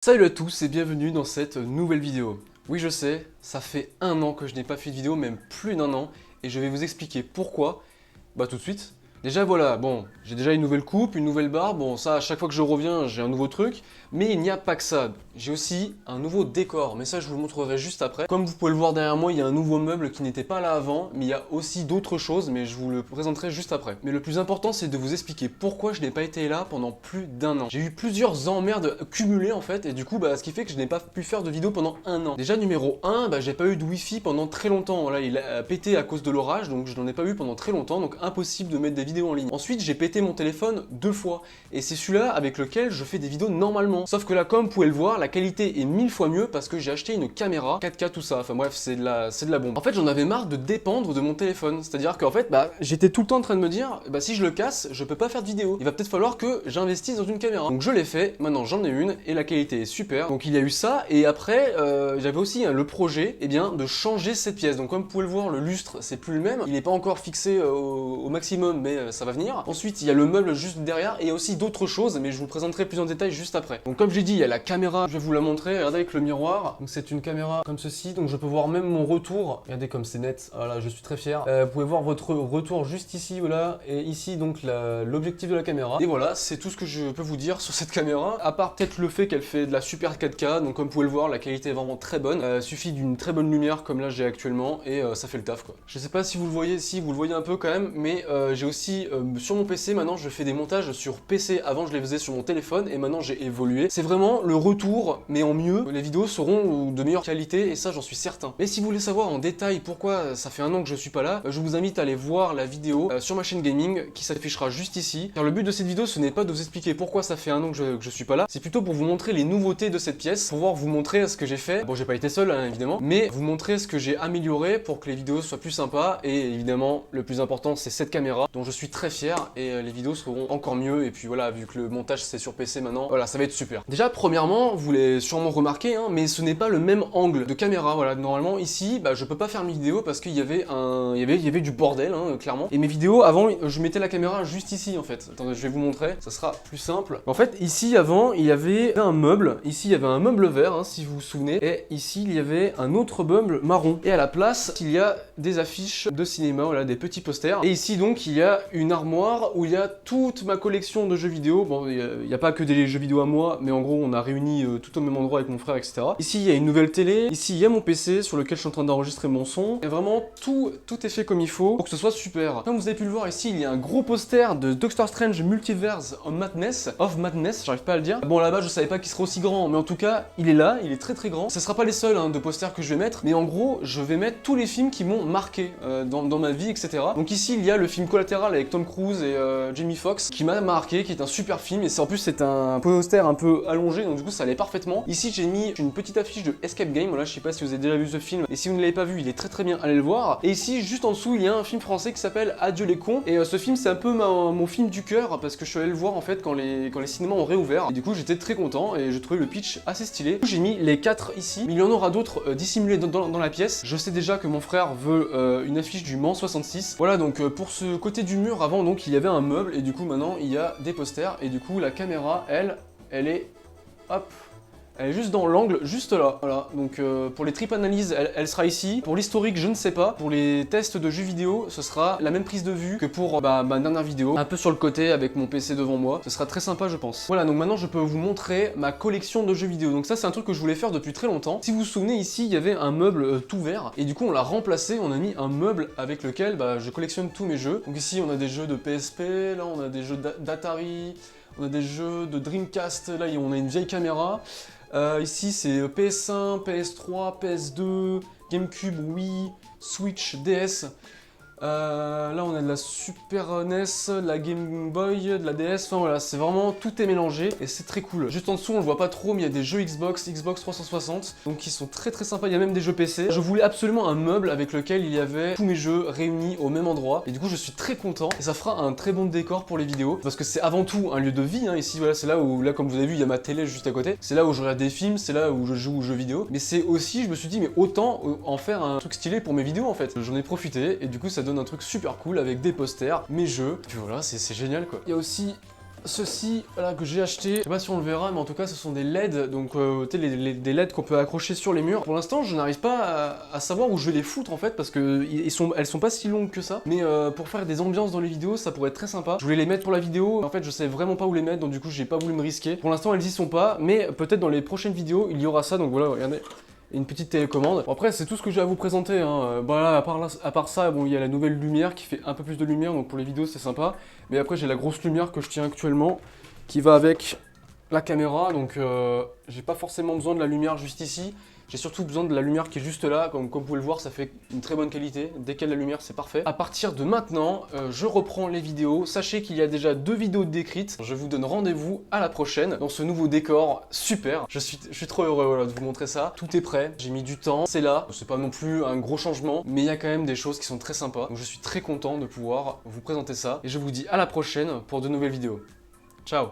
Salut à tous et bienvenue dans cette nouvelle vidéo. Oui, je sais, ça fait un an que je n'ai pas fait de vidéo, même plus d'un an, et je vais vous expliquer pourquoi. Bah tout de suite. Déjà voilà, bon, j'ai déjà une nouvelle coupe, une nouvelle barbe, bon ça à chaque fois que je reviens j'ai un nouveau truc, mais il n'y a pas que ça. J'ai aussi un nouveau décor, mais ça je vous le montrerai juste après. Comme vous pouvez le voir derrière moi, il y a un nouveau meuble qui n'était pas là avant, mais il y a aussi d'autres choses, mais je vous le présenterai juste après. Mais le plus important c'est de vous expliquer pourquoi je n'ai pas été là pendant plus d'un an. J'ai eu plusieurs emmerdes cumulées en fait, et du coup bah ce qui fait que je n'ai pas pu faire de vidéo pendant un an. Déjà numéro 1, bah j'ai pas eu de wifi pendant très longtemps, là il a pété à cause de l'orage, donc je n'en ai pas eu pendant très longtemps, donc impossible de mettre des vidéos en ligne. Ensuite j'ai pété mon téléphone 2 fois, et c'est celui-là avec lequel je fais des vidéos normalement. Sauf que là comme vous pouvez le voir, la qualité est 1000 fois mieux parce que j'ai acheté une caméra 4K tout ça, enfin bref c'est de la bombe. En fait j'en avais marre de dépendre de mon téléphone, c'est-à-dire qu'en fait bah j'étais tout le temps en train de me dire bah si je le casse, je peux pas faire de vidéo. Il va peut-être falloir que j'investisse dans une caméra. Donc je l'ai fait, maintenant j'en ai une et la qualité est super. Donc il y a eu ça et après j'avais aussi le projet de changer cette pièce. Donc comme vous pouvez le voir, le lustre c'est plus le même, il n'est pas encore fixé au maximum mais ça va venir. Ensuite il y a le meuble juste derrière et il y a aussi d'autres choses mais je vous le présenterai plus en détail juste après. Donc comme j'ai dit, il y a la caméra, je vais vous la montrer, regardez avec le miroir. Donc c'est une caméra comme ceci, donc je peux voir même mon retour. Regardez comme c'est net, voilà, je suis très fier. Vous pouvez voir votre retour juste ici, voilà, et ici donc l'objectif de la caméra. Et voilà, c'est tout ce que je peux vous dire sur cette caméra, à part peut-être le fait qu'elle fait de la super 4K, donc comme vous pouvez le voir, la qualité est vraiment très bonne. Suffit d'une très bonne lumière comme là j'ai actuellement, et ça fait le taf quoi. Je sais pas si vous le voyez, si vous le voyez un peu quand même, mais j'ai aussi sur mon PC, maintenant je fais des montages sur PC, avant je les faisais sur mon téléphone, et maintenant j'ai évolué. C'est vraiment le retour, mais en mieux. Les vidéos seront de meilleure qualité, et ça j'en suis certain. Mais si vous voulez savoir en détail pourquoi ça fait un an que je suis pas là, je vous invite à aller voir la vidéo sur ma chaîne gaming, qui s'affichera juste ici. Car le but de cette vidéo, ce n'est pas de vous expliquer pourquoi ça fait un an que je suis pas là, c'est plutôt pour vous montrer les nouveautés de cette pièce, pour pouvoir vous montrer ce que j'ai fait. Bon, j'ai pas été seul, hein, évidemment, mais vous montrer ce que j'ai amélioré pour que les vidéos soient plus sympas, et évidemment, le plus important, c'est cette caméra, dont je suis très fier, et les vidéos seront encore mieux, et puis voilà, vu que le montage c'est sur PC maintenant, voilà, ça va être super. Déjà, premièrement, vous l'avez sûrement remarqué, hein, mais ce n'est pas le même angle de caméra, voilà, normalement, ici, bah, je peux pas faire mes vidéos parce qu'il y avait du bordel, hein, clairement, et mes vidéos, avant, je mettais la caméra juste ici, en fait. Attendez, je vais vous montrer, ça sera plus simple. En fait, ici, avant, il y avait un meuble, ici, il y avait un meuble vert, hein, si vous vous souvenez, et ici, il y avait un autre meuble marron. Et à la place, il y a des affiches de cinéma, voilà, des petits posters. Et ici, donc, il y a une armoire où il y a toute ma collection de jeux vidéo. Bon, il n'y a pas que des jeux vidéo à moi, mais en gros, on a réuni tout au même endroit avec mon frère, etc. Ici, il y a une nouvelle télé. Ici, il y a mon PC sur lequel je suis en train d'enregistrer mon son. Et vraiment, tout est fait comme il faut pour que ce soit super. Comme vous avez pu le voir ici, il y a un gros poster de Doctor Strange Multiverse of Madness, j'arrive pas à le dire. Bon, là-bas, je savais pas qu'il serait aussi grand, mais en tout cas, il est là, il est très très grand. Ce sera pas les seuls de posters que je vais mettre, mais en gros, je vais mettre tous les films qui m'ont marqué dans ma vie, etc. Donc ici, il y a le film Collateral avec Tom Cruise et Jamie Foxx, qui m'a marqué, qui est un super film, et en plus, c'est un poster un peu allongé, donc du coup, ça allait parfaitement. Ici, j'ai mis une petite affiche de Escape Game, voilà, je sais pas si vous avez déjà vu ce film, et si vous ne l'avez pas vu, il est très très bien, allez le voir. Et ici, juste en dessous, il y a un film français qui s'appelle Adieu les cons, et ce film, c'est un peu mon film du cœur, parce que je suis allé le voir en fait quand les cinémas ont réouvert, et du coup, j'étais très content, et je trouvais le pitch assez stylé. J'ai mis les 4 ici, mais il y en aura d'autres dissimulés dans la pièce. Je sais déjà que mon frère veut une affiche du Mans 66. Voilà, donc pour ce côté du mur, avant, donc, il y avait un meuble, et du coup, maintenant, il y a des posters, et du coup, la caméra, elle est, hop, elle est juste dans l'angle, juste là. Voilà, donc pour les trip analyses, elle sera ici. Pour l'historique, je ne sais pas. Pour les tests de jeux vidéo, ce sera la même prise de vue que pour ma dernière vidéo. Un peu sur le côté avec mon PC devant moi. Ce sera très sympa, je pense. Voilà, donc maintenant, je peux vous montrer ma collection de jeux vidéo. Donc ça, c'est un truc que je voulais faire depuis très longtemps. Si vous vous souvenez, ici, il y avait un meuble tout vert. Et du coup, on l'a remplacé. On a mis un meuble avec lequel je collectionne tous mes jeux. Donc ici, on a des jeux de PSP. Là, on a des jeux d'Atari. On a des jeux de Dreamcast. Là, on a une vieille caméra. Ici c'est PS1, PS3, PS2, GameCube, Wii, Switch, DS. Là on a de la Super NES, de la Game Boy, de la DS, enfin voilà, c'est vraiment, tout est mélangé et c'est très cool. Juste en dessous on le voit pas trop mais il y a des jeux Xbox 360, donc qui sont très très sympas, il y a même des jeux PC. Je voulais absolument un meuble avec lequel il y avait tous mes jeux réunis au même endroit et du coup je suis très content et ça fera un très bon décor pour les vidéos parce que c'est avant tout un lieu de vie, hein. Ici voilà, c'est là où, là comme vous avez vu, il y a ma télé juste à côté, c'est là où je regarde des films, c'est là où je joue aux jeux vidéo, mais c'est aussi, je me suis dit mais autant en faire un truc stylé pour mes vidéos en fait. J'en ai profité et du coup ça donne un truc super cool avec des posters, mes jeux, et puis voilà, c'est génial quoi. Il y a aussi ceci voilà, que j'ai acheté. Je sais pas si on le verra, mais en tout cas, ce sont des LED, donc tu sais, des LED qu'on peut accrocher sur les murs. Pour l'instant, je n'arrive pas à savoir où je vais les foutre en fait, parce que elles sont pas si longues que ça. Mais pour faire des ambiances dans les vidéos, ça pourrait être très sympa. Je voulais les mettre pour la vidéo, en fait, je sais vraiment pas où les mettre, donc du coup, j'ai pas voulu me risquer. Pour l'instant, elles y sont pas, mais peut-être dans les prochaines vidéos, il y aura ça. Donc voilà, regardez. Une petite télécommande. Bon, après, c'est tout ce que j'ai à vous présenter. Hein. Bon, là, à part ça, bon, il y a la nouvelle lumière qui fait un peu plus de lumière, donc pour les vidéos, c'est sympa. Mais après, j'ai la grosse lumière que je tiens actuellement, qui va avec la caméra. Donc, j'ai pas forcément besoin de la lumière juste ici. J'ai surtout besoin de la lumière qui est juste là, comme vous pouvez le voir, ça fait une très bonne qualité. Dès qu'il y a de la lumière, c'est parfait. À partir de maintenant, je reprends les vidéos. Sachez qu'il y a déjà 2 vidéos décrites. Je vous donne rendez-vous à la prochaine dans ce nouveau décor super. Je suis trop heureux voilà, de vous montrer ça. Tout est prêt, j'ai mis du temps, c'est là. C'est pas non plus un gros changement, mais il y a quand même des choses qui sont très sympas. Donc je suis très content de pouvoir vous présenter ça. Et je vous dis à la prochaine pour de nouvelles vidéos. Ciao!